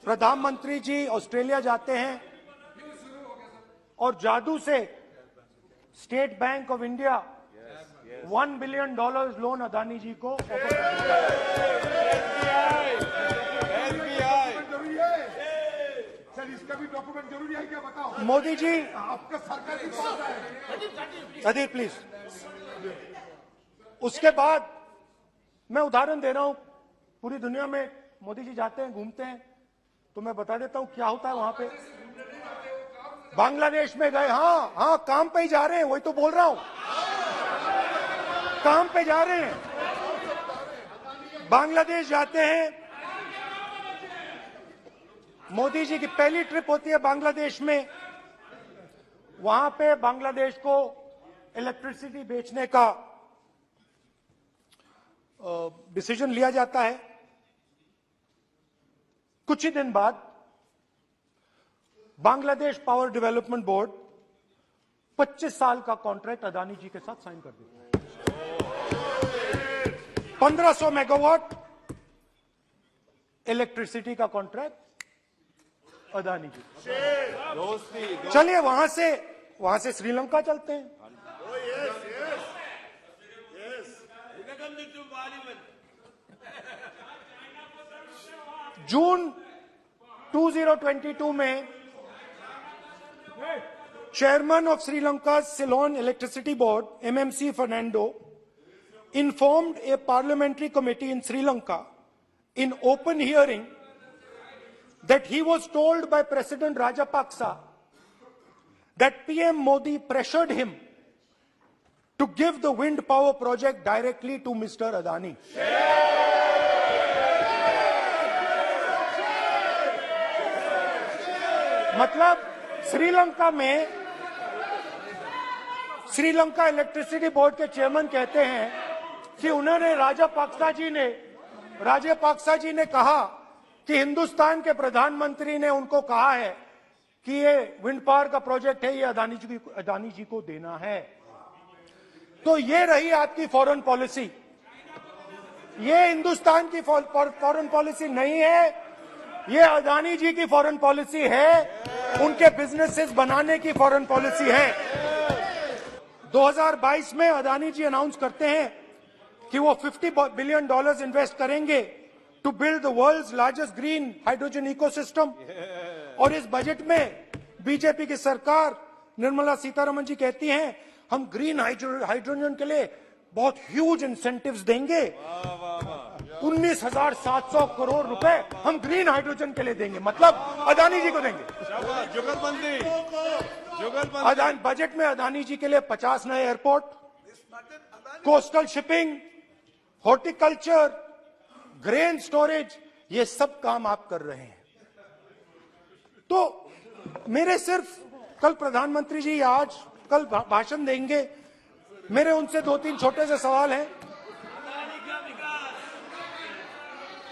प्रधानमंत्री जी ऑस्ट्रेलिया जाते हैं और जादू से State Bank of India $1 billion loan Adani ji को सर, इसका भी डॉक्यूमेंट जरूरी है क्या, बताओ। मोदी जी आपका सरकार की पास है। अधीर प्लीज। उसके बाद मैं उदाहरण दे रहा हूं, पूरी दुनिया में मोदी जी जाते हैं, घूमते हैं, तो मैं बता देता हूं क्या होता है वहां पे। बांग्लादेश में गए, हाँ काम पे ही जा रहे हैं, वही तो बोल रहा हूं, काम पे जा रहे हैं। बांग्लादेश जाते हैं, मोदी जी की पहली ट्रिप होती है बांग्लादेश में। वहां पे बांग्लादेश को इलेक्ट्रिसिटी बेचने का डिसीजन लिया जाता है। कुछ ही दिन बाद बांग्लादेश पावर डेवलपमेंट बोर्ड 25 साल का कॉन्ट्रैक्ट अदानी जी के साथ साइन कर देता है। 1500 मेगावाट इलेक्ट्रिसिटी का कॉन्ट्रैक्ट अदानी जी। चलिए वहां से श्रीलंका चलते हैं। जून 2022 में chairman of Sri Lanka Ceylon electricity board MMC Fernando informed a parliamentary committee in Sri Lanka in open hearing that he was told by President Rajapaksa that PM Modi pressured him to give the wind power project directly to Mr. Adani. मतलब Sri Lanka electricity board के chairman कहते हैं कि उन्होंने राजापाक्सा जी ने कहा कि हिंदुस्तान के प्रधानमंत्री ने उनको कहा है कि ये विंड पावर का प्रोजेक्ट है, ये अदानी जी को देना है। तो ये रही आपकी फॉरेन पॉलिसी। ये हिंदुस्तान की फॉरेन पॉलिसी नहीं है, ये अदानी जी की फॉरेन पॉलिसी है, उनके बिजनेसेस बनाने की फॉरेन पॉलिसी है। 2022 में अदानी जी अनाउंस करते हैं कि वो $50 बिलियन इन्वेस्ट करेंगे to build the world's largest green hydrogen ecosystem. और इस बजट में बीजेपी की सरकार निर्मला सीतारमण जी कहती हैं हम ग्रीन हाइड्रोजन के लिए बहुत ह्यूज इंसेंटिव्स देंगे। 19,700 करोड़ रुपए हम ग्रीन हाइड्रोजन के लिए देंगे, मतलब अदानी जी को देंगे। बजट में अदानी जी के लिए 50 नए airport, coastal shipping, horticulture, grain storage, ये सब काम आप कर रहे हैं। तो मेरे सिर्फ कल प्रधानमंत्री जी कल भाषण देंगे, मेरे उनसे 2-3 छोटे से सवाल हैं।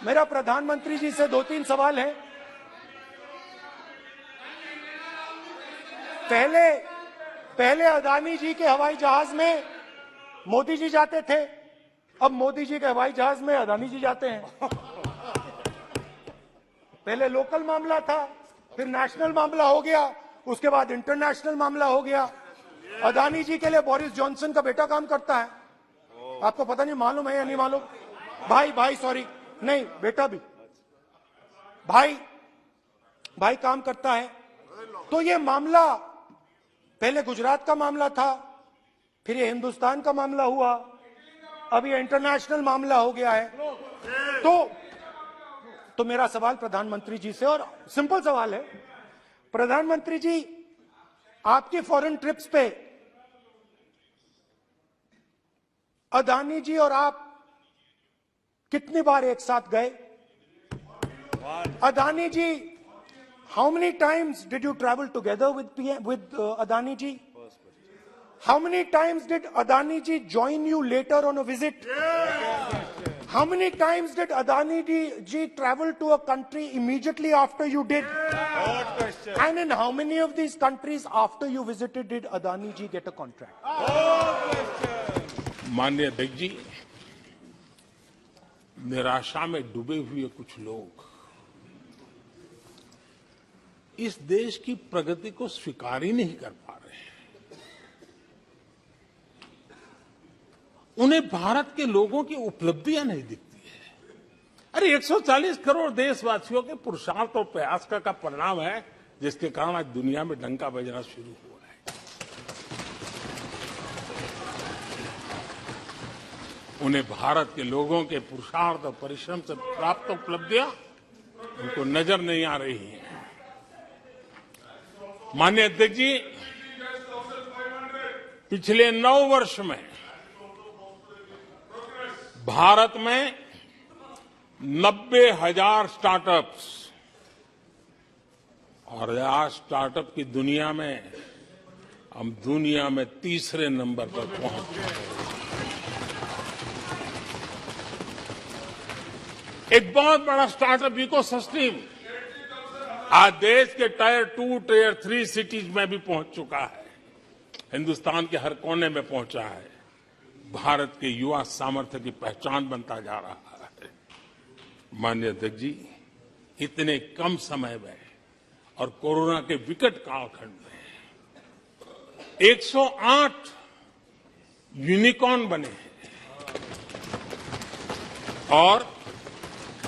मेरा प्रधानमंत्री जी से 2-3 सवाल हैं। पहले अदानी जी के हवाई जहाज में मोदी जी जाते थे, अब मोदी जी के हवाई जहाज में अदानी जी जाते हैं। पहले लोकल मामला था, फिर नेशनल मामला हो गया, उसके बाद इंटरनेशनल मामला हो गया। अदानी जी के लिए बोरिस जॉनसन का बेटा काम करता है, आपको पता नहीं मालूम है या नहीं मालूम? भाई सॉरी, नहीं बेटा भी, भाई काम करता है। तो ये मामला पहले गुजरात का मामला था, फिर ये हिंदुस्तान का मामला हुआ, अब ये इंटरनेशनल मामला हो गया है। तो मेरा सवाल प्रधानमंत्री जी से, और सिंपल सवाल है, प्रधानमंत्री जी आपकी फॉरेन ट्रिप्स पे अदानी जी और आप कितनी बार एक साथ गए? Adani ji, how many times did you travel together with Adani ji? How many times did Adani ji join you later on a visit? How many times did Adani ji travel to a country immediately after you did? Good question. And in how many of these countries after you visited did Adani ji get a contract? माननीय अध्यक्ष जी, निराशा में डूबे हुए कुछ लोग इस देश की प्रगति को स्वीकार ही नहीं कर पा रहे हैं। उन्हें भारत के लोगों की उपलब्धियां नहीं दिखती है। अरे 140 करोड़ देशवासियों के पुरुषार्थ और प्रयास का परिणाम है, जिसके कारण आज दुनिया में डंका बजना शुरू हुआ है। उन्हें भारत के लोगों के पुरुषार्थ और परिश्रम से प्राप्त उपलब्धियां उनको नजर नहीं आ रही हैं। माननीय अध्यक्ष जी, पिछले 9 वर्ष में भारत में 90,000 स्टार्टअप्स, और आज स्टार्टअप की दुनिया में हम दुनिया में तीसरे नंबर पर पहुंच चुके हैं। एक बहुत बड़ा स्टार्टअप इकोसिस्टम आज देश के टायर 2, टायर 3 सिटीज में भी पहुंच चुका है। हिंदुस्तान के हर कोने में पहुंचा है। भारत के युवा सामर्थ्य की पहचान बनता जा रहा है। माननीय अध्यक्ष जी, इतने कम समय में और कोरोना के विकट कालखंड में 108 यूनिकॉर्न बने हैं, और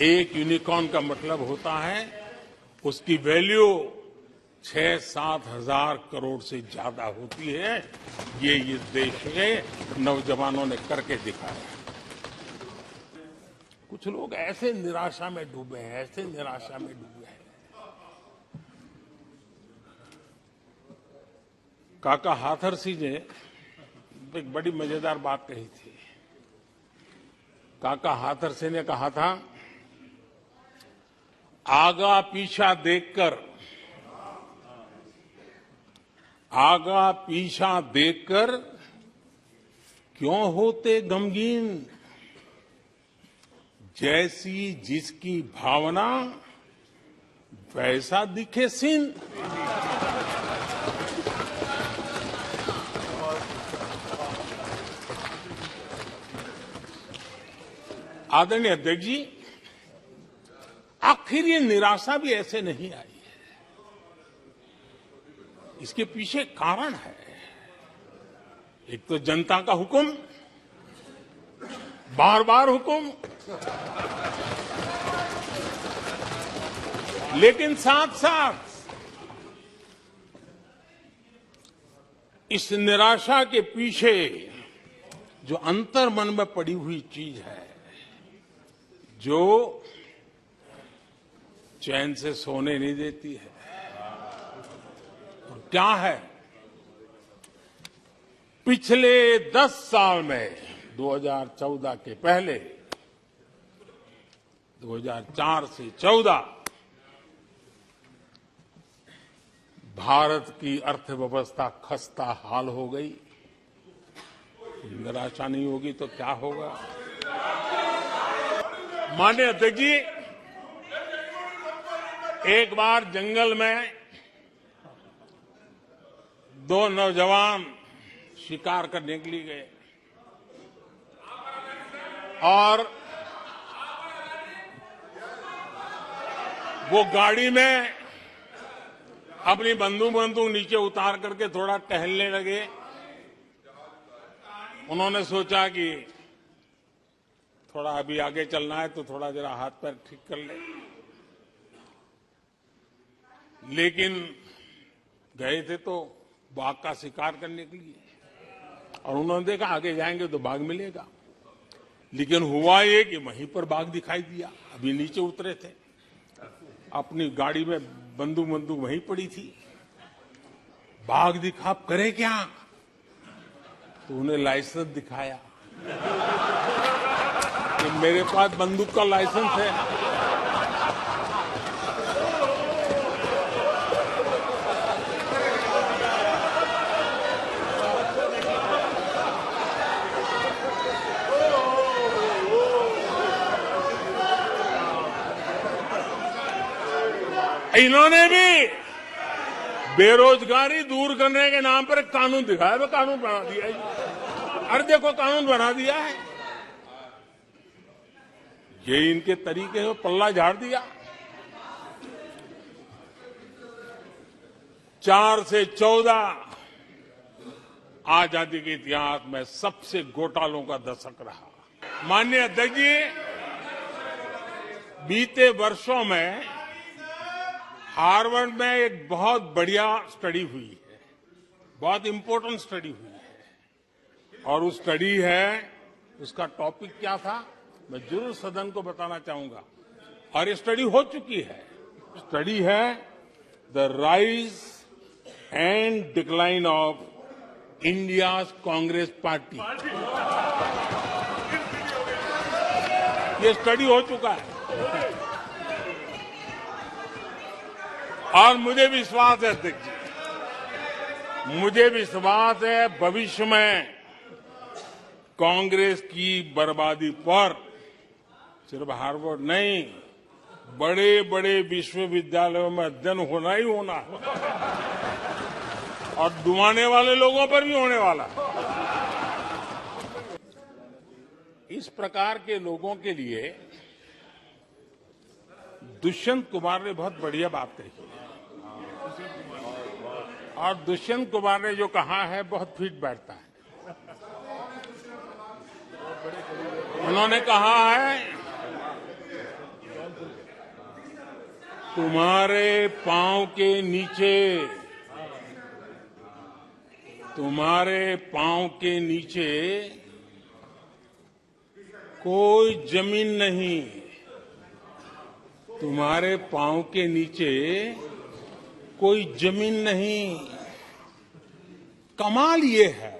एक यूनिकॉर्न का मतलब होता है उसकी वैल्यू 6-7 हजार करोड़ से ज्यादा होती है। ये इस देश के नौजवानों ने करके दिखाया। कुछ लोग ऐसे निराशा में डूबे हैं, ऐसे निराशा में डूबे हैं। काका हाथरसी ने एक बड़ी मजेदार बात कही थी। काका हाथरसी ने कहा था, आगा पीछा देखकर क्यों होते गमगीन, जैसी जिसकी भावना वैसा दिखे सीन। आदरणीय अध्यक्ष जी, आखिर ये निराशा भी ऐसे नहीं आई है। इसके पीछे कारण है। एक तो जनता का हुक्म, बार बार हुक्म, लेकिन साथ साथ इस निराशा के पीछे जो अंतर मन में पड़ी हुई चीज है, जो चैन से सोने नहीं देती है, और क्या है? पिछले 10 साल में 2014 के पहले 2004 से 14 भारत की अर्थव्यवस्था खस्ता हाल हो गई। निराशा नहीं होगी तो क्या होगा? माननीय अध्यक्ष जी, एक बार जंगल में 2 नौजवान शिकार करने के लिए गए, और वो गाड़ी में अपनी बंदूक नीचे उतार करके थोड़ा टहलने लगे। उन्होंने सोचा कि थोड़ा अभी आगे चलना है तो थोड़ा जरा हाथ पैर ठीक कर ले, लेकिन गए थे तो बाघ का शिकार करने के लिए, और उन्होंने देखा आगे जाएंगे तो बाघ मिलेगा। लेकिन हुआ ये कि वहीं पर बाघ दिखाई दिया। अभी नीचे उतरे थे, अपनी गाड़ी में बंदूक वहीं पड़ी थी। बाघ दिखा, करे क्या? तो उन्हें लाइसेंस दिखाया कि मेरे पास बंदूक का लाइसेंस है। इन्होंने भी बेरोजगारी दूर करने के नाम पर एक कानून दिखाया, वो कानून बना दिया है। अरे देखो, कानून बना दिया है। ये इनके तरीके हैं, पल्ला झाड़ दिया। 4 से 14 आजादी के इतिहास में सबसे घोटालों का दशक रहा। माननीय अध्यक्ष जी, बीते वर्षों में हार्वर्ड में एक बहुत बढ़िया स्टडी हुई है, बहुत इंपॉर्टेंट स्टडी हुई है, और उस स्टडी है, उसका टॉपिक क्या था मैं जरूर सदन को बताना चाहूंगा, और ये स्टडी हो चुकी है। स्टडी है the rise and decline of India Congress party. ये स्टडी हो चुका है और मुझे विश्वास है अध्यक्ष जी, मुझे विश्वास है भविष्य में कांग्रेस की बर्बादी पर सिर्फ हार्वर्ड नहीं, बड़े बड़े विश्वविद्यालयों में अध्ययन होना ही होना है और डुबाने वाले लोगों पर भी होने वाला है। इस प्रकार के लोगों के लिए दुष्यंत कुमार ने बहुत बढ़िया बात कही और दुष्यंत कुमार ने जो कहा है बहुत फिट बैठता है। उन्होंने कहा है, तुम्हारे पांव के नीचे, तुम्हारे पांव के नीचे कोई जमीन नहीं, तुम्हारे पांव के नीचे कोई जमीन नहीं। कमाल ये है,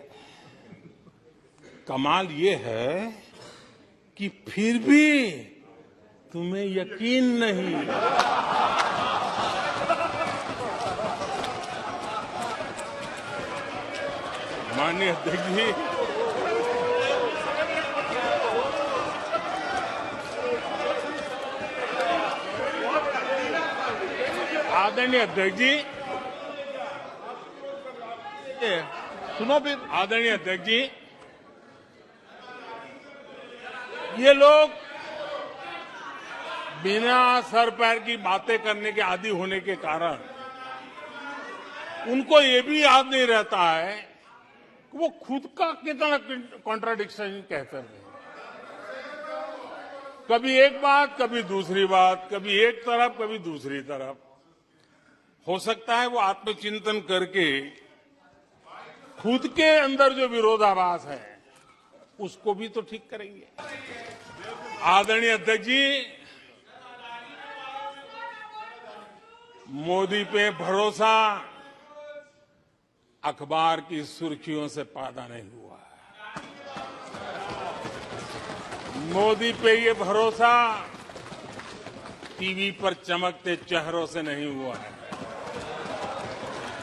कमाल ये है कि फिर भी तुम्हें यकीन नहीं। माननीय अध्यक्ष जी, आदरणीय अध्यक्ष जी, सुनो फिर। आदरणीय अध्यक्ष जी, ये लोग बिना सर पैर की बातें करने के आदी होने के कारण उनको ये भी याद नहीं रहता है कि वो खुद का कितना कॉन्ट्राडिक्शन कहते हैं। कभी एक बात, कभी दूसरी बात, कभी एक तरफ, कभी दूसरी तरफ। हो सकता है वो आत्मचिंतन करके खुद के अंदर जो विरोधाभास है उसको भी तो ठीक करेंगे। आदरणीय अध्यक्ष जी, मोदी पे भरोसा अखबार की सुर्खियों से पैदा नहीं हुआ है। मोदी पे ये भरोसा टीवी पर चमकते चेहरों से नहीं हुआ है।